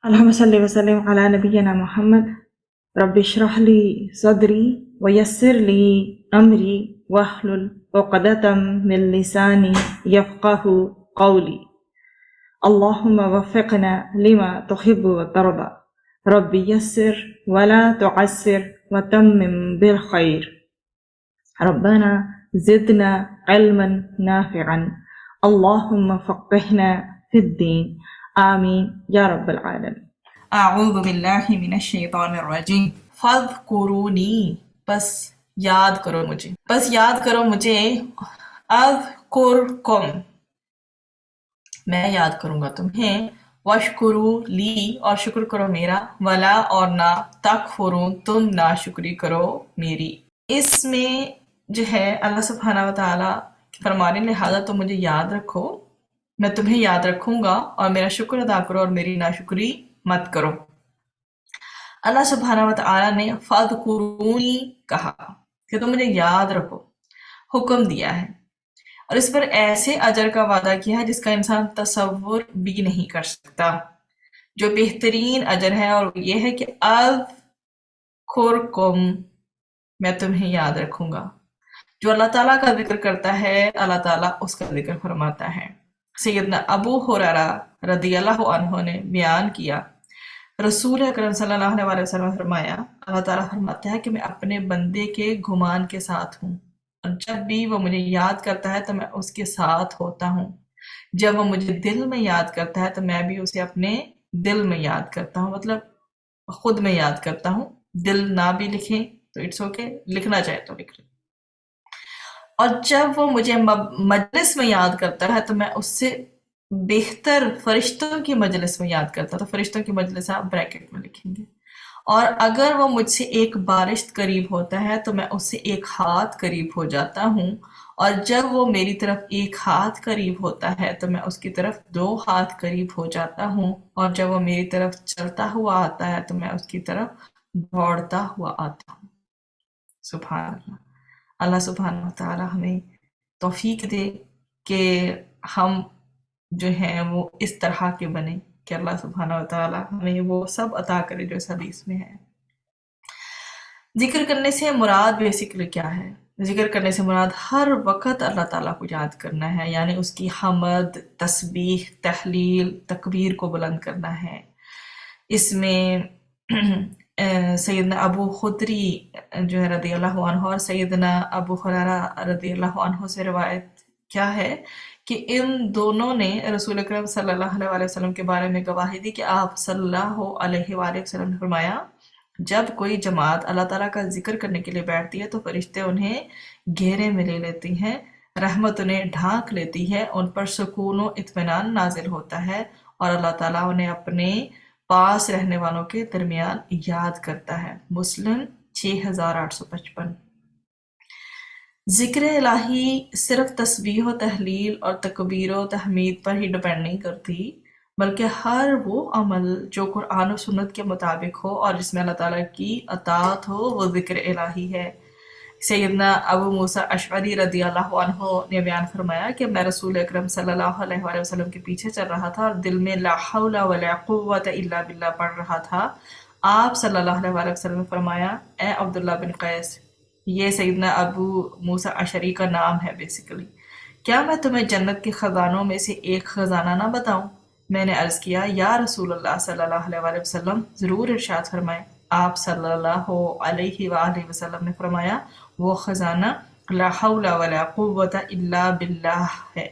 اللهم صل وسلم على نبينا محمد رب اشرح لي صدري ويسر لي أمري واحلل عقدة من لساني يفقه قولي اللهم وفقنا لما تحب وترضى رب يسر ولا تعسر وتمم بالخير ربنا زدنا علما نافعا اللهم فقهنا في الدين آمین یا رب العالمین۔ اعوذ باللہ من الشیطان الرجیم فاذکرونی بس یاد کرو مجھے اذکرکم میں یاد کروں گا تمہیں واشکرو لی اور شکر کرو میرا ولا اور نہ تکفرون تم ناشکری کرو میری۔ اس میں جو ہے اللہ سبحانہ و تعالیٰ فرمانے لہٰذا تم مجھے یاد رکھو، میں تمہیں یاد رکھوں گا اور میرا شکر ادا کرو اور میری ناشکری مت کرو۔ اللہ سبحانہ و تعالیٰ نے فاذکرونی کہا کہ تم مجھے یاد رکھو، حکم دیا ہے، اور اس پر ایسے اجر کا وعدہ کیا ہے جس کا انسان تصور بھی نہیں کر سکتا، جو بہترین اجر ہے، اور یہ ہے کہ اذکرکم میں تمہیں یاد رکھوں گا۔ جو اللہ تعالیٰ کا ذکر کرتا ہے اللہ تعالیٰ اس کا ذکر فرماتا ہے۔ سیدنا ابو ہریرہ رضی اللہ عنہ نے بیان کیا، رسول اکرم صلی اللہ علیہ وسلم نے فرمایا، اللہ تعالیٰ فرماتا ہے کہ میں اپنے بندے کے گمان کے ساتھ ہوں، اور جب بھی وہ مجھے یاد کرتا ہے تو میں اس کے ساتھ ہوتا ہوں، جب وہ مجھے دل میں یاد کرتا ہے تو میں بھی اسے اپنے دل میں یاد کرتا ہوں، مطلب خود میں یاد کرتا ہوں، دل نہ بھی لکھیں تو اٹس اوکے، لکھنا چاہے تو لکھ لیں۔ اور جب وہ مجھے مجلس میں یاد کرتا ہے تو میں اس سے بہتر فرشتوں کی مجلس میں یاد کرتا، تو فرشتوں کی مجلس آپ بریکٹ میں لکھیں گے۔ اور اگر وہ مجھ سے ایک بارش قریب ہوتا ہے تو میں اس سے ایک ہاتھ قریب ہو جاتا ہوں، اور جب وہ میری طرف ایک ہاتھ قریب ہوتا ہے تو میں اس کی طرف 2 ہاتھ قریب ہو جاتا ہوں، اور جب وہ میری طرف چلتا ہوا آتا ہے تو میں اس کی طرف دوڑتا ہوا آتا ہوں۔ سبحان اللہ۔ اللہ سبحانہ وتعالی ہمیں توفیق دے کہ ہم جو ہیں وہ اس طرح کے بنے، کہ اللہ سبحانہ وتعالی ہمیں وہ سب عطا کرے جو اس حدیث میں ہے۔ ذکر کرنے سے مراد بیسیکلی کیا ہے؟ ذکر کرنے سے مراد ہر وقت اللہ تعالیٰ کو یاد کرنا ہے، یعنی اس کی حمد، تسبیح، تحلیل، تکبیر کو بلند کرنا ہے۔ اس میں سیدنا ابو خدری جو ہے رضی اللہ عنہ اور سیدنا ابو ہریرہ رضی اللہ عنہ سے روایت کیا ہے کہ ان دونوں نے رسول اکرم صلی اللہ علیہ وسلم کے بارے میں گواہی دی کہ آپ صلی اللہ علیہ وآلہ وسلم نے فرمایا، جب کوئی جماعت اللہ تعالیٰ کا ذکر کرنے کے لیے بیٹھتی ہے تو فرشتے انہیں گھیرے میں لے لیتی ہیں، رحمت انہیں ڈھانک لیتی ہے، ان پر سکون و اطمینان نازل ہوتا ہے، اور اللہ تعالیٰ انہیں اپنے پاس رہنے والوں کے درمیان یاد کرتا ہے۔ مسلم 6855۔ ذکر الہی صرف تسبیح و تحلیل اور تکبیر و تحمید پر ہی ڈپینڈ نہیں کرتی، بلکہ ہر وہ عمل جو قرآن و سنت کے مطابق ہو اور جس میں اللہ تعالیٰ کی اطاعت ہو وہ ذکر الہی ہے۔ سیدنا ابو موسیٰ اشعری رضی اللہ عنہ نے بیان فرمایا کہ میں رسول اکرم صلی اللہ علیہ وآلہ وسلم کے پیچھے چل رہا تھا اور دل میں لا حول ولا قوت الا باللہ پڑھ رہا تھا۔ آپ صلی اللہ علیہ وآلہ وسلم نے فرمایا، اے عبداللہ بن قیس، یہ سیدنا ابو موسیٰ اشعری کا نام ہے بیسیکلی، کیا میں تمہیں جنت کے خزانوں میں سے ایک خزانہ نہ بتاؤں؟ میں نے عرض کیا، یا رسول اللہ صلی اللہ علیہ وآلہ وسلم، ضرور ارشاد فرمائیں۔ آپ صلی اللہ علیہ وآلہ وسلم نے فرمایا، وہ خزانہ لا حول ولا قوت الا باللہ ہے۔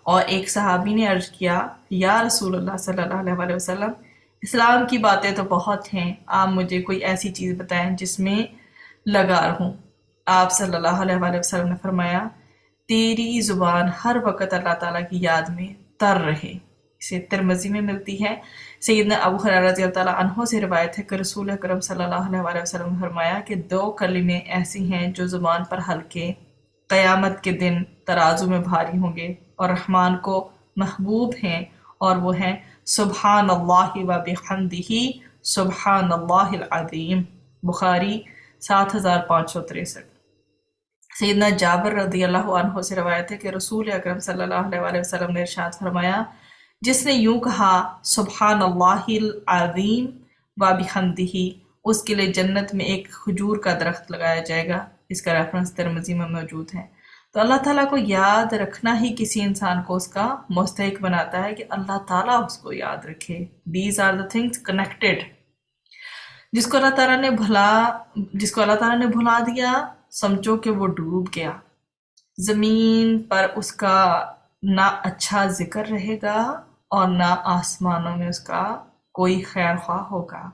اور ایک صحابی نے عرض کیا، یا رسول اللہ صلی اللہ علیہ وآلہ وسلم، اسلام کی باتیں تو بہت ہیں، آپ مجھے کوئی ایسی چیز بتائیں جس میں لگا رہوں۔ آپ صلی اللہ علیہ وآلہ وسلم نے فرمایا، تیری زبان ہر وقت اللہ تعالیٰ کی یاد میں تر رہے۔ اسے ترمذی میں ملتی ہے۔ سیدنا ابو ہریرہ رضی اللہ تعالیٰ عنہ سے روایت ہے کہ رسول اکرم صلی اللہ علیہ وآلہ وسلم نے فرمایا کہ 2 کلمے ایسی ہیں جو زبان پر ہلکے، قیامت کے دن ترازو میں بھاری ہوں گے اور رحمان کو محبوب ہیں، اور وہ ہیں سبحان اللہ و بحمدہ سبحان اللہ العظیم۔ بخاری 7563۔ سیدنا جابر رضی اللہ عنہ سے روایت ہے کہ رسول اکرم صلی اللہ علیہ وآلہ وسلم نے ارشاد فرمایا جس نے یوں کہا سبحان اللہ العظیم و بحمدہ، اس کے لیے جنت میں ایک کھجور کا درخت لگایا جائے گا۔ اس کا ریفرنس ترمذی میں موجود ہے۔ تو اللہ تعالیٰ کو یاد رکھنا ہی کسی انسان کو اس کا مستحق بناتا ہے کہ اللہ تعالیٰ اس کو یاد رکھے۔ These are the things connected. جس کو اللہ تعالیٰ نے بھلا دیا، سمجھو کہ وہ ڈوب گیا۔ زمین پر اس کا نہ اچھا ذکر رہے گا اور نہ آسمانوں میں اس کا کوئی خیر خواہ ہوگا۔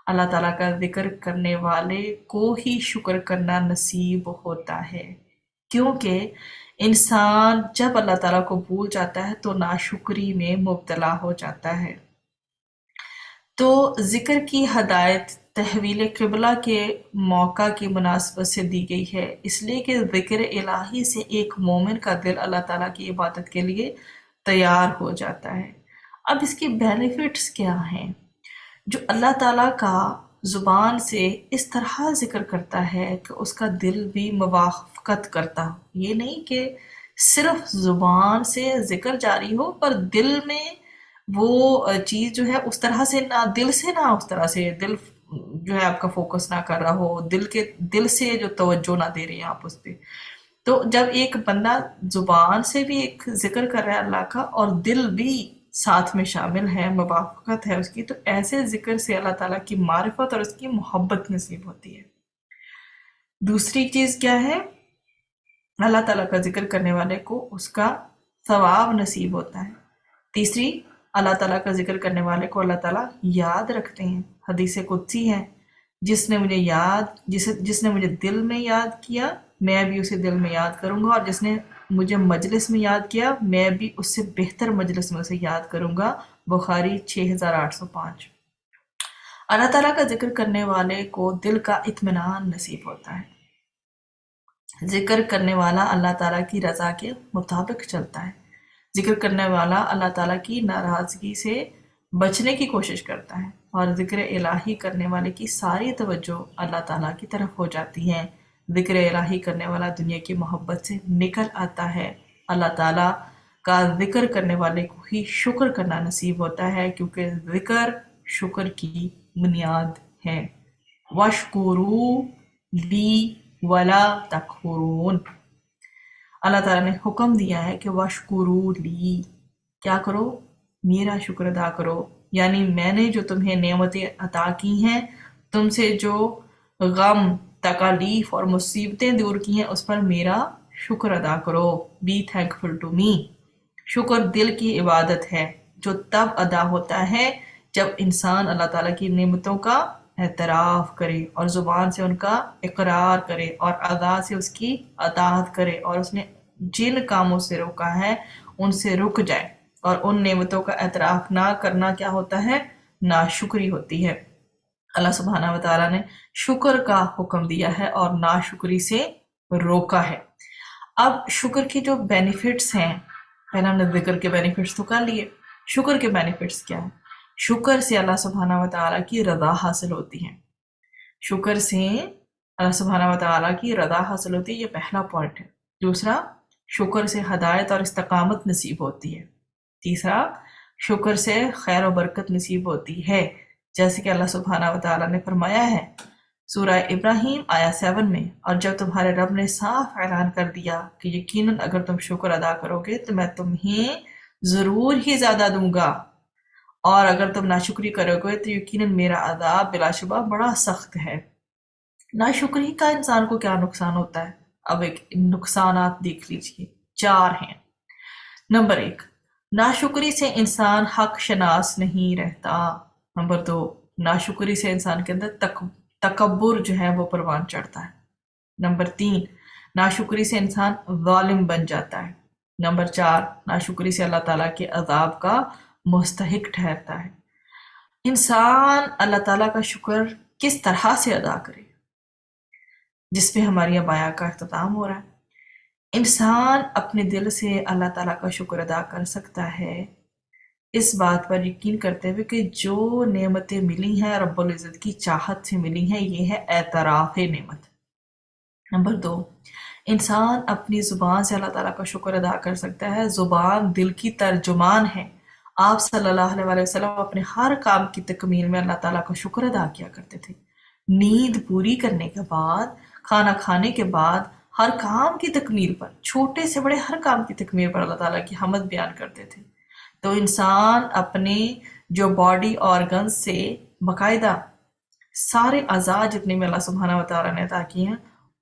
اللہ تعالیٰ کا ذکر کرنے والے کو ہی شکر کرنا نصیب ہوتا ہے، کیونکہ انسان جب اللہ تعالیٰ کو بھول جاتا ہے تو ناشکری میں مبتلا ہو جاتا ہے۔ تو ذکر کی ہدایت تحویل قبلہ کے موقع کی مناسبت سے دی گئی ہے، اس لیے کہ ذکر الہی سے ایک مومن کا دل اللہ تعالیٰ کی عبادت کے لیے تیار ہو جاتا ہے۔ اب اس کی بینیفٹس کیا ہیں؟ جو اللہ تعالیٰ کا زبان سے اس طرح ذکر کرتا ہے کہ اس کا دل بھی موافقت کرتا ہو۔ یہ نہیں کہ صرف زبان سے ذکر جاری ہو پر دل میں وہ چیز جو ہے اس طرح سے نہ اس طرح سے دل جو ہے آپ کا فوکس نہ کر رہا ہو، دل سے جو توجہ نہ دے رہے ہیں آپ اس پہ۔ تو جب ایک بندہ زبان سے بھی ایک ذکر کر رہا ہے اللہ کا اور دل بھی ساتھ میں شامل ہے، موافقت ہے اس کی، تو ایسے ذکر سے اللہ تعالیٰ کی معرفت اور اس کی محبت نصیب ہوتی ہے۔ دوسری چیز کیا ہے؟ اللہ تعالیٰ کا ذکر کرنے والے کو اس کا ثواب نصیب ہوتا ہے۔ تیسری، اللہ تعالیٰ کا ذکر کرنے والے کو اللہ تعالیٰ یاد رکھتے ہیں۔ حدیث قدسی ہے، جس نے مجھے دل میں یاد کیا میں بھی اسے دل میں یاد کروں گا، اور جس نے مجھے مجلس میں یاد کیا میں بھی اس سے بہتر مجلس میں اسے یاد کروں گا۔ بخاری 6805۔ اللہ تعالیٰ کا ذکر کرنے والے کو دل کا اطمینان نصیب ہوتا ہے۔ ذکر کرنے والا اللہ تعالیٰ کی رضا کے مطابق چلتا ہے۔ ذکر کرنے والا اللہ تعالیٰ کی ناراضگی سے بچنے کی کوشش کرتا ہے، اور ذکر الہی کرنے والے کی ساری توجہ اللہ تعالیٰ کی طرف ہو جاتی ہے۔ ذکر الہی کرنے والا دنیا کی محبت سے نکل آتا ہے۔ اللہ تعالیٰ کا ذکر کرنے والے کو ہی شکر کرنا نصیب ہوتا ہے، کیونکہ ذکر شکر کی بنیاد ہے۔ وَاشْكُرُوا لِي وَلَا تَكْفُرُونَ۔ اللہ تعالیٰ نے حکم دیا ہے کہ وَاشْكُرُوا لِي، کیا کرو؟ میرا شکر ادا کرو، یعنی میں نے جو تمہیں نعمتیں عطا کی ہیں، تم سے جو غم، تکالیف اور مصیبتیں دور کی ہیں، اس پر میرا شکر ادا کرو۔ Be thankful to me. شکر دل کی عبادت ہے جو تب ادا ہوتا ہے جب انسان اللہ تعالیٰ کی نعمتوں کا اعتراف کرے اور زبان سے ان کا اقرار کرے اور ادا سے اس کی اطاعت کرے، اور اس نے جن کاموں سے روکا ہے ان سے رک جائے، اور ان نعمتوں کا اعتراف نہ کرنا کیا ہوتا ہے؟ ناشکری ہوتی ہے۔ اللہ سبحانہ و تعالیٰ نے شکر کا حکم دیا ہے اور ناشکری سے روکا ہے۔ اب شکر کی جو بینیفٹس ہیں، پہلے ہم نے ذکر کے بینیفٹس تو کر لیے، شکر کے بینیفٹس کیا ہیں؟ شکر سے اللہ سبحانہ و تعالیٰ کی رضا حاصل ہوتی ہے۔ شکر سے اللہ سبحانہ و تعالیٰ کی رضا حاصل ہوتی ہے، یہ پہلا پوائنٹ ہے۔ دوسرا، شکر سے ہدایت اور استقامت نصیب ہوتی ہے۔ تیسرا، شکر سے خیر و برکت نصیب ہوتی ہے، جیسے کہ اللہ سبحانہ و تعالیٰ نے فرمایا ہے سورہ ابراہیم آیہ 7 میں، اور جب تمہارے رب نے صاف اعلان کر دیا کہ یقیناً اگر تم شکر ادا کرو گے تو میں تمہیں ضرور ہی زیادہ دوں گا، اور اگر تم ناشکری کرو گے تو یقیناً میرا عذاب بلا شبہ بڑا سخت ہے۔ ناشکری کا انسان کو کیا نقصان ہوتا ہے؟ اب ایک نقصانات دیکھ لیجئے، 4 ہیں۔ نمبر 1، ناشکری سے انسان حق شناس نہیں رہتا۔ نمبر 2، ناشکری سے انسان کے اندر تکبر جو ہے وہ پروان چڑھتا ہے۔ نمبر 3، ناشکری سے انسان ظالم بن جاتا ہے۔ نمبر 4، ناشکری سے اللہ تعالیٰ کے عذاب کا مستحق ٹھہرتا ہے۔ انسان اللہ تعالیٰ کا شکر کس طرح سے ادا کرے، جس پہ ہماری اب آیا کا اختتام ہو رہا ہے۔ انسان اپنے دل سے اللہ تعالیٰ کا شکر ادا کر سکتا ہے اس بات پر یقین کرتے ہوئے کہ جو نعمتیں ملی ہیں رب العزت کی چاہت سے ملی ہیں، یہ ہے اعتراف نعمت۔ نمبر 2، انسان اپنی زبان سے اللہ تعالیٰ کا شکر ادا کر سکتا ہے۔ زبان دل کی ترجمان ہے، آپ صلی اللہ علیہ وسلم اپنے ہر کام کی تکمیل میں اللہ تعالیٰ کا شکر ادا کیا کرتے تھے۔ نیند پوری کرنے کے بعد، کھانا کھانے کے بعد، ہر کام کی تکمیل پر، چھوٹے سے بڑے ہر کام کی تکمیل پر اللہ تعالیٰ کی حمد بیان کرتے تھے۔ تو انسان اپنے جو باڈی آرگنز سے باقاعدہ سارے اعضاء جتنے بھی اللہ سبحانہ و تعالیٰ نے عطا کیے ہیں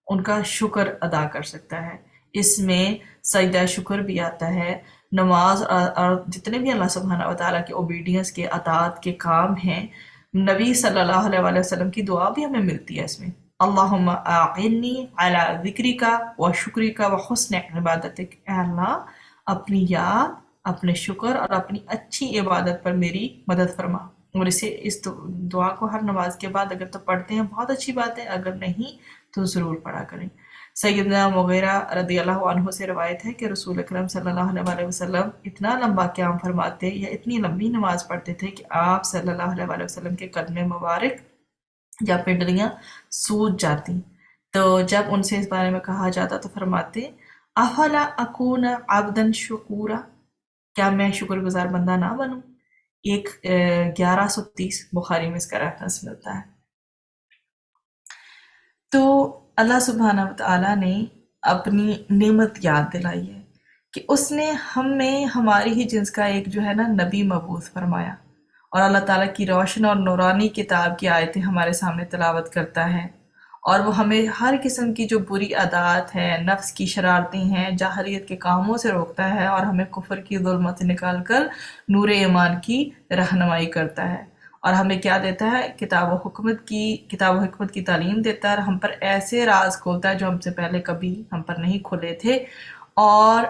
ان کا شکر ادا کر سکتا ہے۔ اس میں سجدہ شکر بھی آتا ہے، نماز اور جتنے بھی اللہ سبحانہ و تعالیٰ کے اوبیڈینس کے اطاعت کے کام ہیں، نبی صلی اللہ علیہ وسلم کی دعا بھی ہمیں ملتی ہے اس میں۔ اللہم اعنی علی ذکرک و شکرک و حسن عبادتک، اے اللہ اپنی یاد، اپنے شکر اور اپنی اچھی عبادت پر میری مدد فرما۔ اور اس دعا کو ہر نماز کے بعد اگر تو پڑھتے ہیں بہت اچھی بات ہے، اگر نہیں تو ضرور پڑھا کریں۔ سیدنا مغیرہ رضی اللہ عنہ سے روایت ہے کہ رسول اکرم صلی اللہ علیہ وسلم اتنا لمبا قیام فرماتے یا اتنی لمبی نماز پڑھتے تھے کہ آپ صلی اللہ علیہ وسلم کے قدم مبارک یا پنڈلیاں سوج جاتی۔ تو جب ان سے اس بارے میں کہا جاتا تو فرماتے افلا اکون عبدا شکورا، کیا میں شکر گزار بندہ نہ بنوں؟ 1130 بخاری میں اس کا ریفرنس ملتا ہے۔ تو اللہ سبحانہ و تعالیٰ نے اپنی نعمت یاد دلائی ہے کہ اس نے ہمیں ہماری ہی جنس کا ایک جو ہے نا نبی مبعوث فرمایا، اور اللہ تعالیٰ کی روشن اور نورانی کتاب کی آیتیں ہمارے سامنے تلاوت کرتا ہے، اور وہ ہمیں ہر قسم کی جو بری عادات ہیں، نفس کی شرارتیں ہیں، جاہلیت کے کاموں سے روکتا ہے، اور ہمیں کفر کی ظلمت سے نکال کر نور ایمان کی رہنمائی کرتا ہے، اور ہمیں کیا دیتا ہے؟ کتاب و حکمت کی تعلیم دیتا ہے، اور ہم پر ایسے راز کھولتا ہے جو ہم سے پہلے کبھی ہم پر نہیں کھلے تھے۔ اور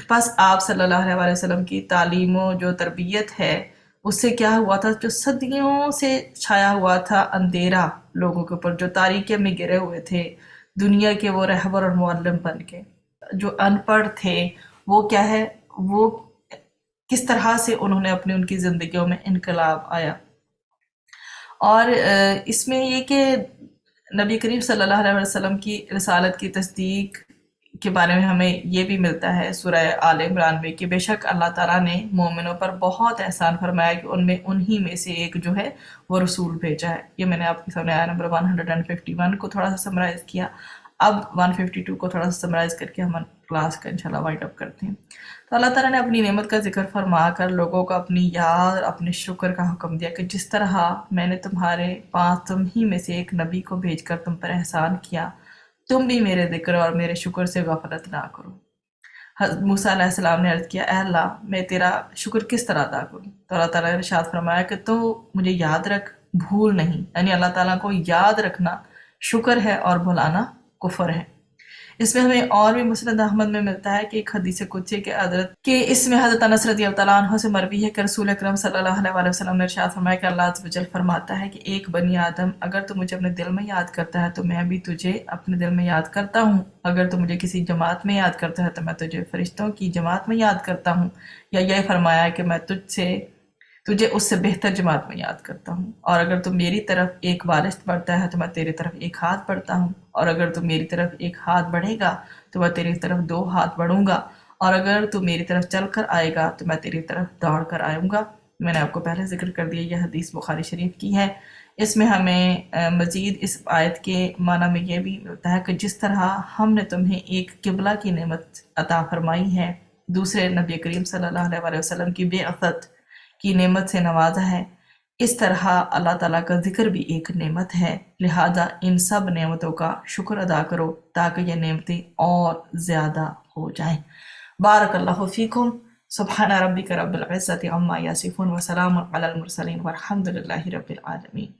بس آپ صلی اللہ علیہ وسلم کی تعلیم و جو تربیت ہے اس سے کیا ہوا تھا؟ جو صدیوں سے چھایا ہوا تھا اندھیرا لوگوں کے اوپر، جو تاریکی میں گرے ہوئے تھے، دنیا کے وہ رہبر اور معلم بن کے، جو ان پڑھ تھے، وہ کیا ہے، وہ کس طرح سے انہوں نے ان کی زندگیوں میں انقلاب آیا۔ اور اس میں یہ کہ نبی کریم صلی اللہ علیہ وسلم کی رسالت کی تصدیق کے بارے میں ہمیں یہ بھی ملتا ہے سورہ آل عمران میں کہ بے شک اللہ تعالیٰ نے مومنوں پر بہت احسان فرمایا کہ انہی میں سے ایک جو ہے وہ رسول بھیجا ہے۔ یہ میں نے آپ کے سامنے آیا نمبر 151 کو تھوڑا سا سمرائز کیا، اب 152 کو تھوڑا سا سمرائز کر کے ہم کلاس کا انشاءاللہ وائٹ اپ کرتے ہیں۔ تو اللہ تعالیٰ نے اپنی نعمت کا ذکر فرما کر لوگوں کو اپنی یاد اور اپنے شکر کا حکم دیا کہ جس طرح میں نے تم ہی میں سے ایک نبی کو بھیج کر تم پر احسان کیا، تم بھی میرے ذکر اور میرے شکر سے غفلت نہ کرو۔ موسیٰ علیہ السلام نے عرض کیا اے اللہ میں تیرا شکر کس طرح ادا کروں؟ تو اللہ تعالیٰ نے ارشاد فرمایا کہ تو مجھے یاد رکھ، بھول نہیں، یعنی اللہ تعالیٰ کو یاد رکھنا شکر ہے اور بھلانا کفر ہے۔ اس میں ہمیں اور بھی مسند احمد میں ملتا ہے کہ ایک حدیث قدسی کہ اس میں حضرت انس رضی اللہ عنہ سے مروی ہے کہ رسول اکرم صلی اللہ علیہ وسلم نے ارشاد فرمایا کہ اللہ عز و جل فرماتا ہے کہ ایک بنی آدم اگر تو مجھے اپنے دل میں یاد کرتا ہے تو میں بھی تجھے اپنے دل میں یاد کرتا ہوں، اگر تو مجھے کسی جماعت میں یاد کرتا ہے تو میں تجھے فرشتوں کی جماعت میں یاد کرتا ہوں، یا یہ فرمایا کہ میں تجھے اس سے بہتر جماعت میں یاد کرتا ہوں، اور اگر تو میری طرف ایک وارث بڑھتا ہے تو میں تیری طرف ایک ہاتھ بڑھتا ہوں، اور اگر تو میری طرف ایک ہاتھ بڑھے گا تو میں تیری طرف 2 ہاتھ بڑھوں گا، اور اگر تو میری طرف چل کر آئے گا تو میں تیری طرف دوڑ کر آؤں گا۔ میں نے آپ کو پہلے ذکر کر دیا، یہ حدیث بخاری شریف کی ہے۔ اس میں ہمیں مزید اس آیت کے معنی میں یہ بھی ملتا ہے کہ جس طرح ہم نے تمہیں ایک قبلہ کی نعمت عطا فرمائی ہے، دوسرے نبی کریم صلی اللہ علیہ وسلم کی بعثت کی نعمت سے نوازا ہے، اس طرح اللہ تعالیٰ کا ذکر بھی ایک نعمت ہے، لہذا ان سب نعمتوں کا شکر ادا کرو تاکہ یہ نعمتیں اور زیادہ ہو جائیں۔ بارک اللہ فیکم، سبحان ربک رب العزت عما یصفون وسلام علی المرسلین والحمد للہ رب العالمین۔